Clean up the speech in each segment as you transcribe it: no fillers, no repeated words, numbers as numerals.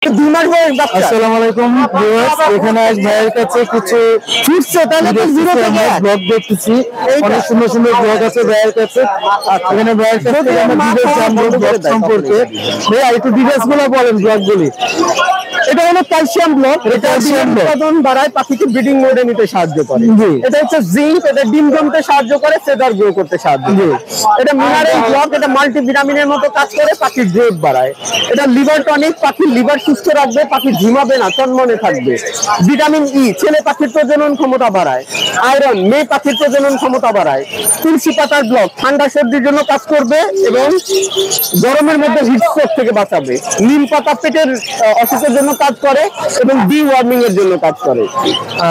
2 মাস বয়স বাচ্চা। আসসালামু আলাইকুম ভিউয়ার্স, এখানে আজ ভাইয়ের কাছে কিছু ফিরছে তাহলে তো জিরো থেকে ব্লগ দেখতেছি। অনেক সুন্দর সুন্দর ব্লগ আছে ভাইয়ের কাছে। এখানে ভাইয়ের কাছ থেকে আমরা ডিটেইলস জানবো ব্লগ সম্পর্কে। ভাইয়া একটু ডিটেইলস গুলো বলেন ব্লগগুলি। এটা হলো ক্যালসিয়াম ব্লক, এটা ডিম উৎপাদন বাড়ায়, পাখিকে ব্রিডিং মোডে নিতে সাহায্য করে। এটা হচ্ছে জিঙ্ক, এটা ডিম জমতে সাহায্য করে, ফেদার গ্রো করতে সাহায্য করে। এটা মিনারেল ব্লক, এটা মাল্টিভিটামিনের মতো কাজ করে, পাখির গ্রোথ বাড়ায়। এটা লিভার টনিক, পাখির লিভার সুস্থ রাখবে, পাখি ঝিমাবে না, চনমনে থাকবে। ভিটামিন ই ছেলে পাখির প্রজনন ক্ষমতা বাড়ায়। আয়রন মেয়ে পাখির প্রজনন ক্ষমতা বাড়ায়। তুলসী পাতার ব্লক ঠান্ডা সর্দির জন্য কাজ করবে এবং গরমের মধ্যে হিট স্ট্রোক থেকে বাঁচাবে। নিম পাতা পেটের অসুখের জন্য কাজ করে এবং ডি ওয়ার্মিং এর জন্য কাজ করে।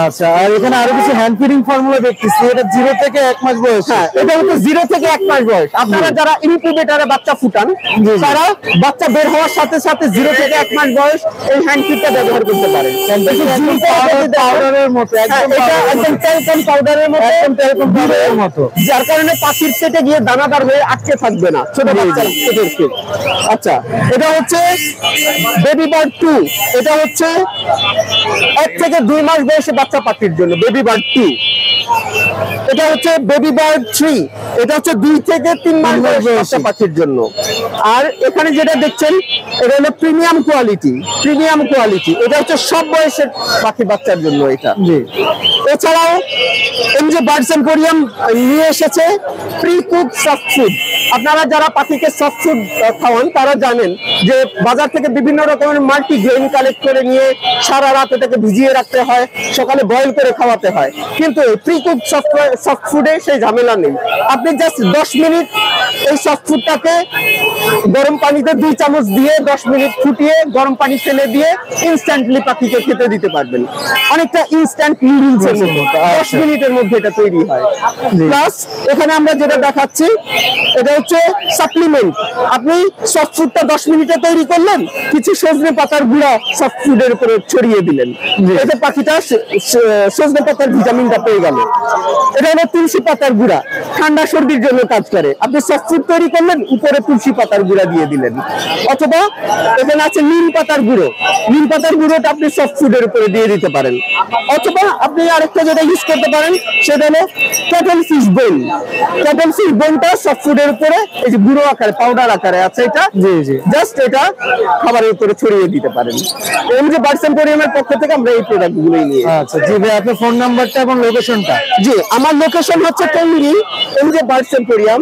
আচ্ছা, আর এখানে আরো কিছু হ্যান্ড ফিডিং ফর্মুলা দেখতেছি। এটা 0 থেকে 1 মাস বয়স। হ্যাঁ, এটা হচ্ছে 0 থেকে 1 মাস বয়স। আপনারা যারা ইনকিউবেটরে বাচ্চা ফুটান তারা বাচ্চা বের হওয়ার সাথে সাথে 0 থেকে 1 মাস বয়স এই হ্যান্ড ফিডটা ব্যবহার করতে পারেন। পাউডারের মতো, একদম ট্যালকম পাউডারের মতো, যার কারণে পাখির পেটে গিয়ে দানাদার হয়ে আটকে থাকবে না ছোট বাচ্চার পেটের পেট। আচ্ছা, এটা হচ্ছে বেবি বার্ড 2। এটা হচ্ছে 1 থেকে 2 মাস বয়সে বাচ্চা পাখির জন্য বেবি বার্ড 2। এটা হচ্ছে বেবি বার্ড 3। এটা হচ্ছে 2 থেকে 3 মাস বয়সে বাচ্চা পাখির জন্য। আর এখানে যেটা দেখছেন এটা হলো প্রিমিয়াম কোয়ালিটি। এটা হচ্ছে সব বয়সের পাখি বাচ্চার জন্য এটা। এছাড়াও এমজে বার্ডস এম্পোরিয়াম নিয়ে এসেছে প্রি কুক সফট ফুড। আপনারা যারা পাখিকে সফট ফুড খাওয়ান তারা জানেন যে বাজার থেকে বিভিন্ন রকমের মাল্টি গ্রেইন কালেক্ট করে নিয়ে সারা রাত এটাকে ভিজিয়ে রাখতে হয়, সকালে বয়েল করে খাওয়াতে হয়। কিন্তু প্রি কুক সফট ফুডে সেই ঝামেলা নেই। আপনি জাস্ট 10 মিনিট এই সফট ফুডটাকে গরম পানিতে 2 চামচ দিয়ে 10 মিনিট ফুটিয়ে গরম পানি ফেলে দিয়ে ইনস্ট্যান্টলি পাখিকে খেতে দিতে পারবেন। অনেকটা ইনস্ট্যান্ট নুডলস এর মতো 10 মিনিটের মধ্যে এটা তৈরি হয়। প্লাস এখানে আমরা যেটা দেখাচ্ছি এটা হচ্ছে সাপ্লিমেন্ট। আপনি সফট ফুডটা 10 মিনিটে তৈরি করলেন, কিছু সজনে পাতার গুঁড়া সফট ফুডের উপরে ছড়িয়ে দিলেন, এতে পাখিটা সজনে পাতার ভিটামিনটা পেয়ে গেল। এটা হলো তুলসী পাতার গুঁড়া, ঠান্ডা সর্দির জন্য কাজ করে। আপনি সফট ফুড তৈরি করলেন, উপরে তুলসী পাতার গুঁড়া দিয়ে দিলেন। অথবা এখানে আছে নিম পাতার গুঁড়ো, নিম পাতার গুঁড়োটা আপনি সফট ফুডের উপরে দিয়ে দিতে পারেন। অথবা আপনি আরেকটা যেটা ইউজ করতে পারেন সেটা হলো ক্যাটল ফিশ বোন। ক্যাটল ফিশ বোনটা সফট ফুডের উপরে এই যে গুঁড়ো আকারে পাউডার আকারে আছে, এটা জাস্ট এটা খাবারের উপরে ছড়িয়ে দিতে পারেন। এমজে বার্ডস এম্পোরিয়ামের পক্ষ থেকে আমরা এই প্রোডাক্টগুলোই নিয়ে। আচ্ছা জি ভাই, আপনার ফোন নাম্বারটা এবং লোকেশনটা। জি, আমার লোকেশন হচ্ছে টঙ্গী, এমজে বার্ডস এম্পোরিয়াম।